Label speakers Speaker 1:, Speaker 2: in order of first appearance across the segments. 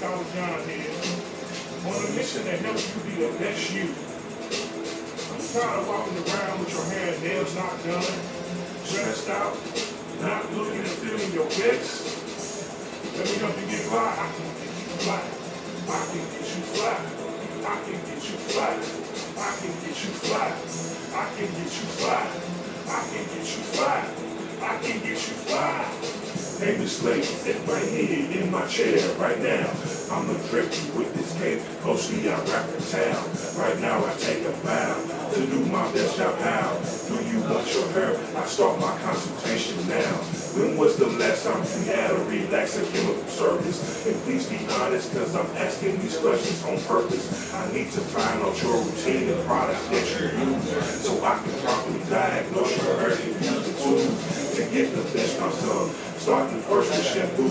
Speaker 1: Scholar John here, on a mission to help you be the best you. I'm tired of walking around with your hair and nails not done, stressed out, not looking and feeling your best. Let me help you get fly. I can get you fly. I can get you fly. I can get you fly. I can get you fly. I can get you fly. I can get you fly. I can get you fly. Hey, Miss Lady, sit right here in my chair right now. I'ma drip you with this cape. Mostly I rap the town. Right now I take a vow to do my best job out. Do you want your hair? I start my consultation now. When was the last time you had a relaxing chemical service? And please be honest, cause I'm asking these questions on purpose. I need to find out your routine and products that you use, so I can properly diagnose your hair and use the tools to get the best myself. Starting first with shampoo.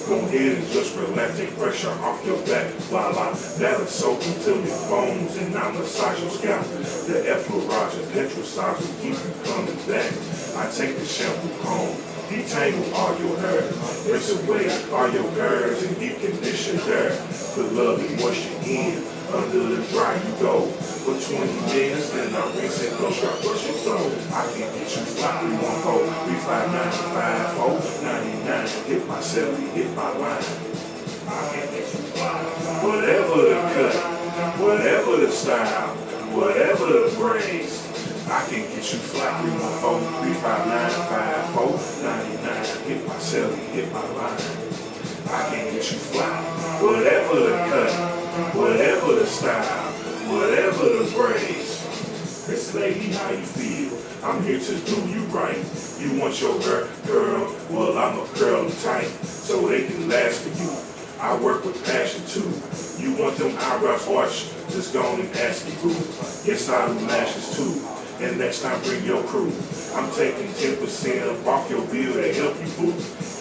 Speaker 1: Go ahead and just relax, take pressure off your back while I balance soap until it foams and I massage your scalp. The effleurage and petrocide will keep you coming back. I take the shampoo home, detangle all your hair, rinse away all your hairs and deep condition there. Put lovely moisture in, under the dry you go. For 20 minutes, then I rinse and go start brushing so I can get you fly. 314 359 5499. Hit my celly, hit my line. I can get you fly. Whatever the cut, whatever the style, whatever the braids, I can get you fly. 314 359 5499. Hit my celly, hit my line. I can get you fly. Whatever the cut, whatever the style, whatever the braids. Miss Lady, how you feel? I'm here to do you right. You want your hair, girl? Well, I'm a curl them tight, so they can last for you. I work with passion too. You want them eyebrows arched? Just go on and ask me who. Yes, I do lashes too. And next time bring your crew. I'm taking 10% off your bill to help you boo.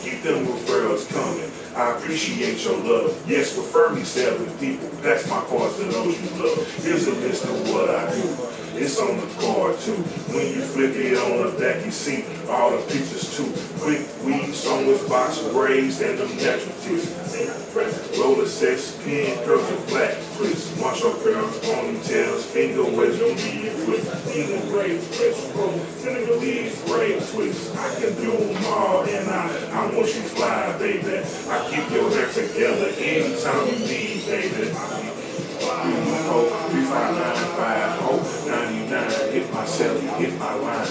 Speaker 1: Keep them referrals coming. I appreciate your love. Yes, refer me 7 people. Pass my cards to those you love. Here's a list of what I do. It's on the card too. When you flip it on the back, you see all the pictures too. Quick weave, songers, box, braids, and them natural tips. Roller sets, pin, curls, and flat twists. Wash your curls, ponytails, finger waves, you need it twist. Finger braids, twist, roll, Senegalese braid twist. I can do them all, and I want you fly, baby. I keep your hair together anytime you need, baby. 359 hit my celly, hit my line.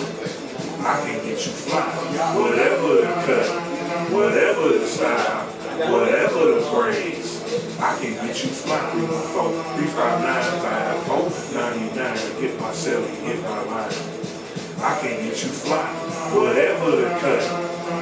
Speaker 1: I can get you fly. Whatever the cut, whatever the style, whatever the braids, I can get you fly. 359 5499. Hit my celly, hit my line. I can get you fly. Whatever the cut,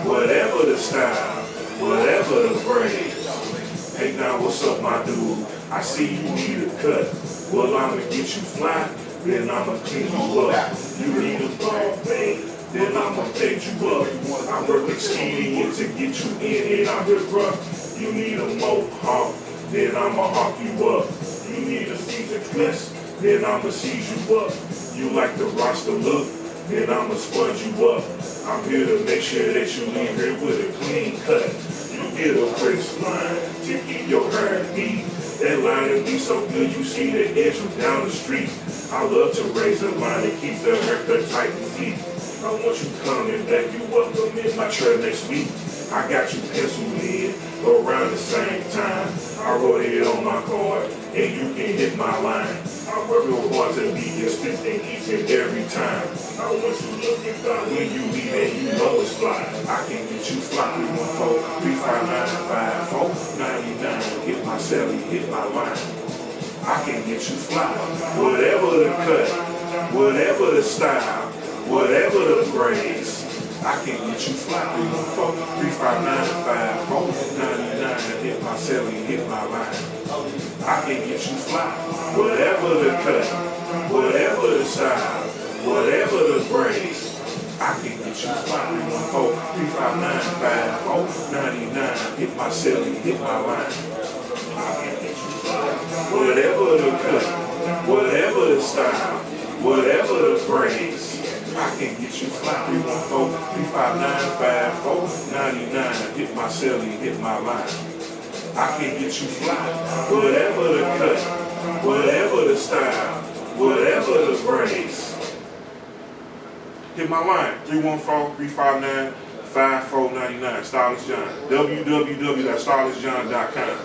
Speaker 1: whatever the style, whatever the braids. Hey now, what's up, my dude? I see you need a cut. Well, I'ma get you fly, then I'ma clean you up. You need a ball fade, then I'ma fade you up. I work expedient to get you in and out here rough. You need a mohawk, then I'ma hawk you up. You need a Caesar twist, then I'ma seize you up. You like the roster look, then I'ma sponge you up. I'm here to make sure that you leave here with a clean cut. You get a crisp line to keep your hair neat. That line will be so good you see the edge from down the street. I love to raise a line and keep the haircut tight and deep. I want you coming back, you welcome in my trail next week. I got you penciled in around the same time. I wrote it on my card and you can hit my line. I work real hard to be consistent each and every time. I want you looking fly when you leave and you know it's fly. I can get you fly. 314 359 5499. Hit my celly, hit my line. I can get you fly. Whatever the cut, whatever the style, whatever the braids, I can get you fly. 314 359 5499. Hit my celly, hit my line. I can get you fly. Whatever the cut, whatever the style, whatever the braids, I can get you fly. 314 359 5499. Hit my celly, hit my line. I can get you fly. Whatever the cut, whatever the style, whatever the braids, I can get you fly. 314 359 5499. Hit my celly, hit my line.
Speaker 2: I can get you fly. Whatever the cut, whatever the style, whatever the braids. Hit my line, 314-359-5499, Stylist John, www.stylistjohn.com.